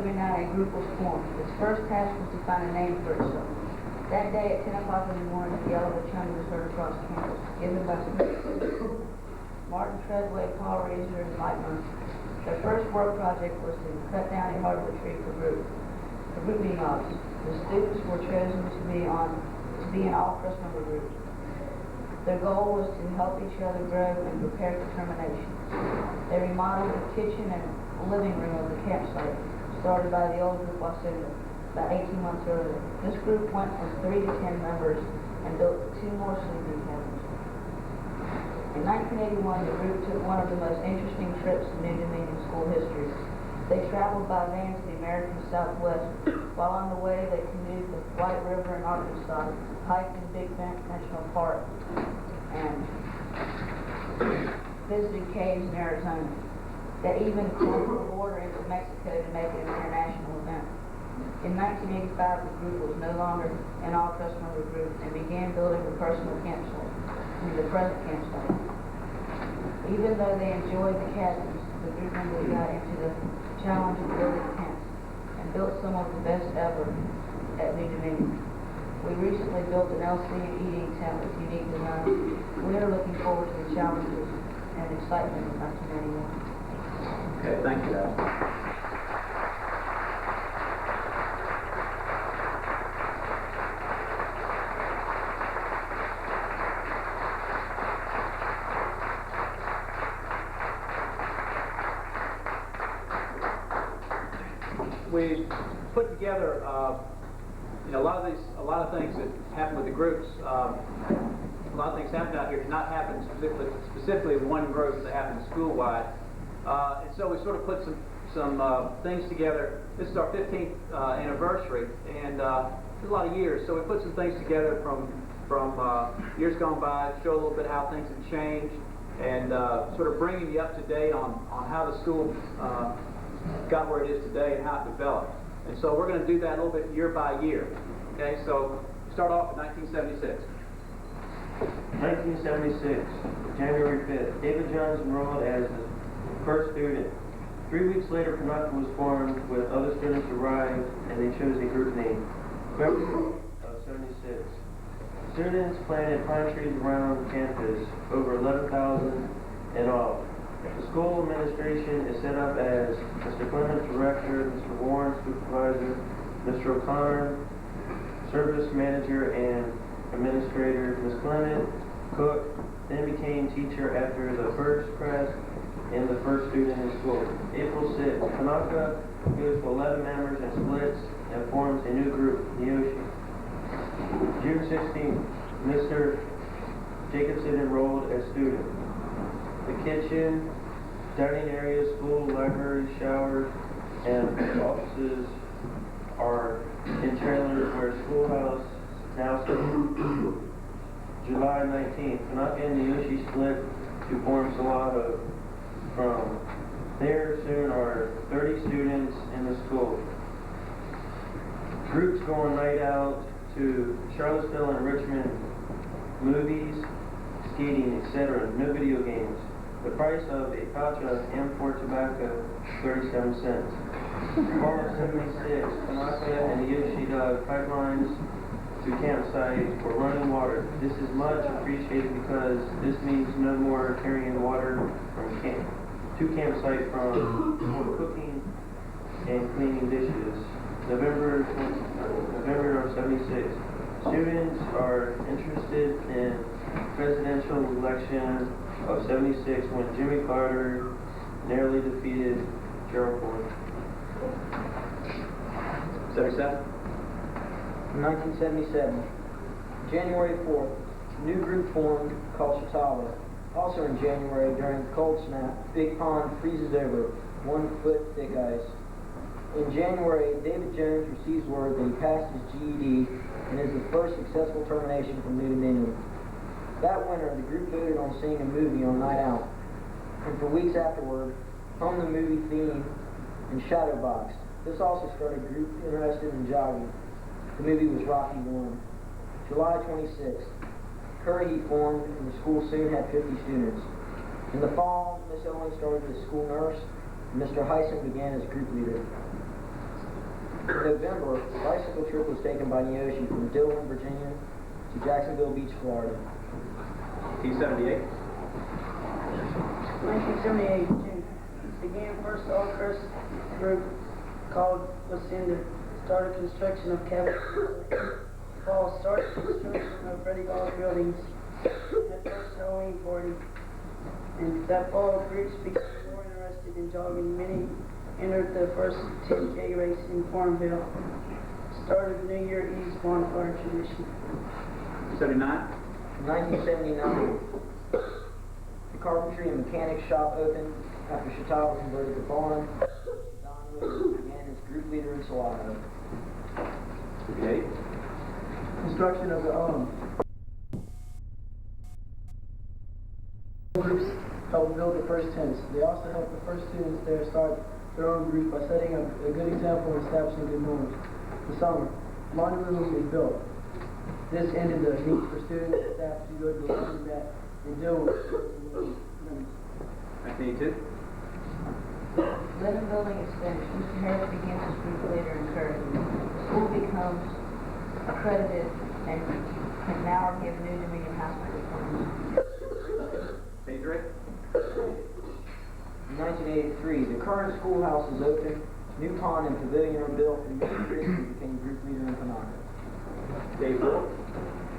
1979, a group was formed. Its first task was to find a name for itself. That day at 10 o'clock in the morning, the yell of a chum was heard across campus, given by Martin Treadway, Paul Reiser, and Mike Murphy. Their first work project was to cut down a hardwood tree for group meeting office. The students were chosen to be in all first member groups. Their goal was to help each other grow and prepare for termination. They remodeled the kitchen and living room of the campsite, started by the old group Wasunda, about 18 months earlier. This group went from 3 to 10 members and built 2 more sleeping cabins. In 1981, the group took one of the most interesting trips in New Dominion school history. They traveled by van to the American Southwest. While on the way, they canoed the White River in Arkansas, hiked in Big Bend National Park, and visited caves in Arizona. They even crossed the border into Mexico to make it an international event. In 1985, the group was no longer an all-trust member group and began building the personal campsite, the present campsite. Even though they enjoyed the cabins, the group members got into the challenge of building tents and built some of the best ever at New Dominion. We recently built an LC and eating tent with unique design. We are looking forward to the challenges and excitement of 1991. Okay, thank you, Al. We put together, a lot of things that happen with the groups. A lot of things happen out here do not happen specifically in one group that happen school-wide. And so we sort of put some things together. This is our 15th anniversary, and it's a lot of years. So we put some things together from years gone by, show a little bit how things have changed, and sort of bringing you up to date on how the school got where it is today and how it developed. And so we're going to do that a little bit year by year. Okay, so start off in 1976. 1976, January 5th, David Jones enrolled as the first student. 3 weeks later, Kanaka was formed with other students arrived and they chose a group name. February of 76. Students planted pine trees around campus, over 11,000 in all. The school administration is set up as Mr. Clemens, director, Mr. Warren, supervisor, Mr. O'Connor, service manager and administrator, Ms. Clement, cook, then became teacher after the first press and the first student in school. April 6th, Kanaka goes to 11 members and splits and forms a new group, Neoshi. June 16th, Mr. Jacobson enrolled as student. The kitchen, dining area, school, library, shower, and offices are in trailers where schoolhouse now stands. July 19th, Kanaka and Neoshi split to form Salaho. From there soon are 30 students in the school. Groups go on night out to Charlottesville and Richmond, movies, skating, etc. No video games. The price of a pouch of M4 tobacco, 37 cents. Fall of 76, Kanaka and Neoshi dug pipelines to campsites for running water. This is much appreciated because this means no more carrying water from to campsite for cooking and cleaning dishes. November of 76. Students are interested in presidential election of 76 when Jimmy Carter narrowly defeated Gerald Ford. 77. 1977, January 4th, new group formed called Chautauqua. Also in January, during the cold snap, Big Pond freezes over, 1 foot thick ice. In January, David Jones receives word that he passed his GED and is the first successful termination from New Dominion. That winter, the group voted on seeing a movie on Night Out, and for weeks afterward, home the movie theme and Shadowbox. This also started a group interested in jogging. The movie was Rocky 1. July 26th, Curry formed and the school soon had 50 students. In the fall, Miss Owen started as school nurse and Mr. Heisen began as group leader. November, a bicycle trip was taken by Neoshi from Dillon, Virginia to Jacksonville Beach, Florida. T78. 1978, June. Began first all-crust group called Lucinda. Started construction of cabins. Fall started construction of Freddie Hall's buildings. At first Halloween party. And that fall, groups became more interested in jogging. Many entered the first 10K race in Farmville. Started the New Year Eve's bonfire tradition. 79. 1979, the carpentry and mechanics shop opened after Chautauqua converted the barn. Don Williams began as group leader in Salado. 58. Construction of the groups helped build the first tents. They also helped the first students there start their own group by setting up a good example and establishing good norms. The summer, laundry room is built. This ended the need for students and staff to go to the laundromat and deal with 1982. Living building is finished. Mr. Harris begins as group leader and encouragement. The school becomes accredited and can now give new Dominion High School diplomas. 83. In 1983, the current schoolhouse is open. New pond and pavilion are built, and Mr. Christie became group leader in Panaca. Dave Wolf.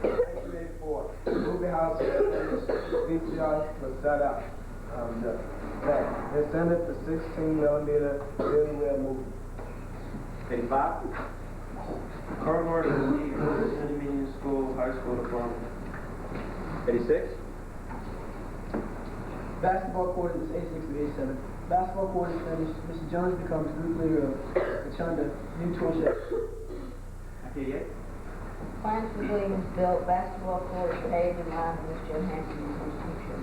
1984, the movie house was finished, VCR was set up. They sent it to 16mm film movie. 85. Carl Martin received the Indian School High School diploma. 86. Basketball court is 86 to 87. Basketball court is finished. Mr. Jones becomes group leader of Kachunda, new tool shed. 88. Plans for Williams built, basketball court paved in line with Ms. Johansson becomes teacher.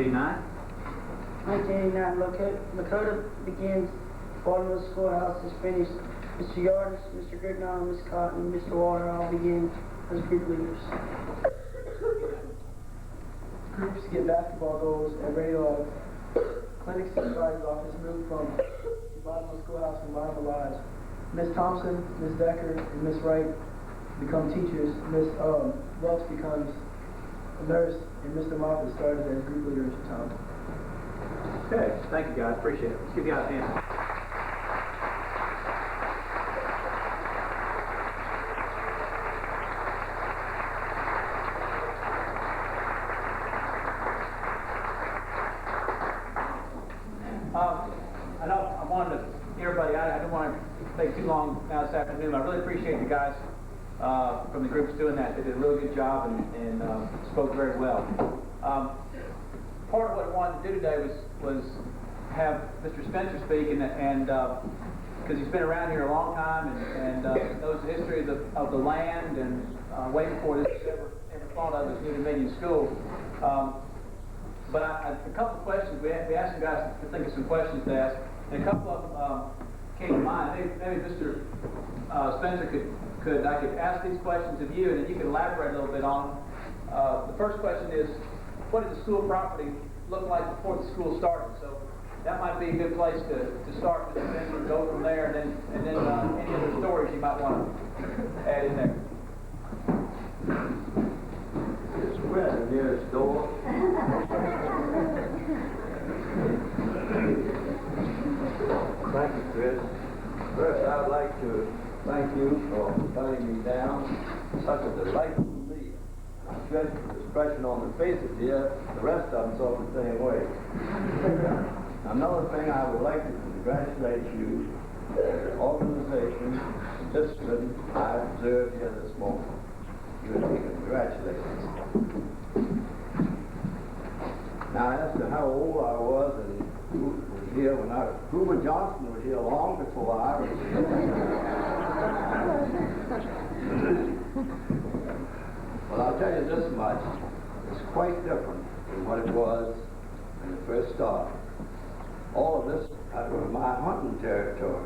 89. 1989, Lakota begins. Baltimore Schoolhouse is finished. Mr. Yardis, Mr. Grignall, Ms. Cotton, and Mr. Water all begin as group leaders. Groups get basketball goals and radio logs. Clinic supervisor's office moved from the Baltimore Schoolhouse from Baltimore Lives. Ms. Thompson, Ms. Decker, and Ms. Wright become teachers. Ms. Welch becomes a nurse, and Mr. Moffitt started as group leader in Chicago. Okay, thank you guys, appreciate it. Let's give you guys a hand. I know I wanted to, everybody, I don't want to take too long now this afternoon. I really appreciate you guys from the groups doing that. They did a really good job and spoke very well. Part of what I wanted to do today was have Mr. Spencer speak, and because he's been around here a long time and knows the history of the land and way before this was ever thought of as New Dominion School. But a couple of questions, we asked you guys to think of some questions to ask, and a couple of them came to mind. Maybe Mr. Spencer I could ask these questions of you, and then you could elaborate a little bit on them. The first question is, what did the school property look like before the school started? So that might be a good place to start, Mr. Spencer, and go from there, and then any other stories you might want to add in there. It's where the nearest door. Thank you, Chris. First, I'd like to thank you for cutting me down. Such a delightful meal. I judge the expression on the faces here, the rest of them saw the same way. Another thing I would like to congratulate you, the organization, discipline I observed here this morning. You would be congratulated. Now, as to how old I was and who was here when Hoover Johnson was here long before I was here. Well, I'll tell you this much. It's quite different from what it was when it first started. All of this was my hunting territory.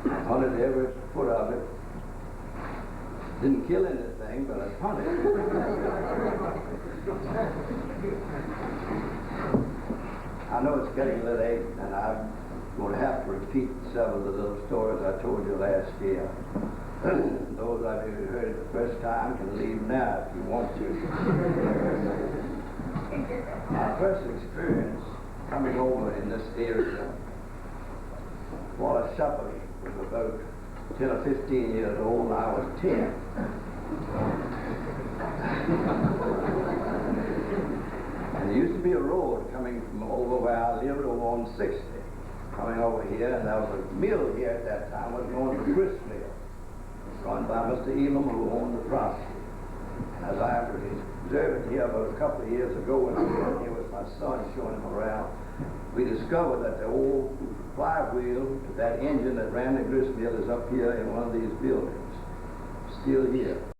I hunted every foot of it. Didn't kill anything, but I hunted. I know it's getting late, and I've going to have to repeat several of the little stories I told you last year. Those of you who heard it the first time can leave now if you want to. My first experience coming over in this area while a shepherd was about 10 or 15 years old, and I was 10. And there used to be a road coming from over where I lived over on 60, coming over here, and there was a mill here at that time, was known as the grist mill, run by Mr. Elam, who owned the property. And as I was observing here about a couple of years ago, when I was here with my son showing him around, we discovered that the old flywheel to that engine that ran the grist mill is up here in one of these buildings, still here.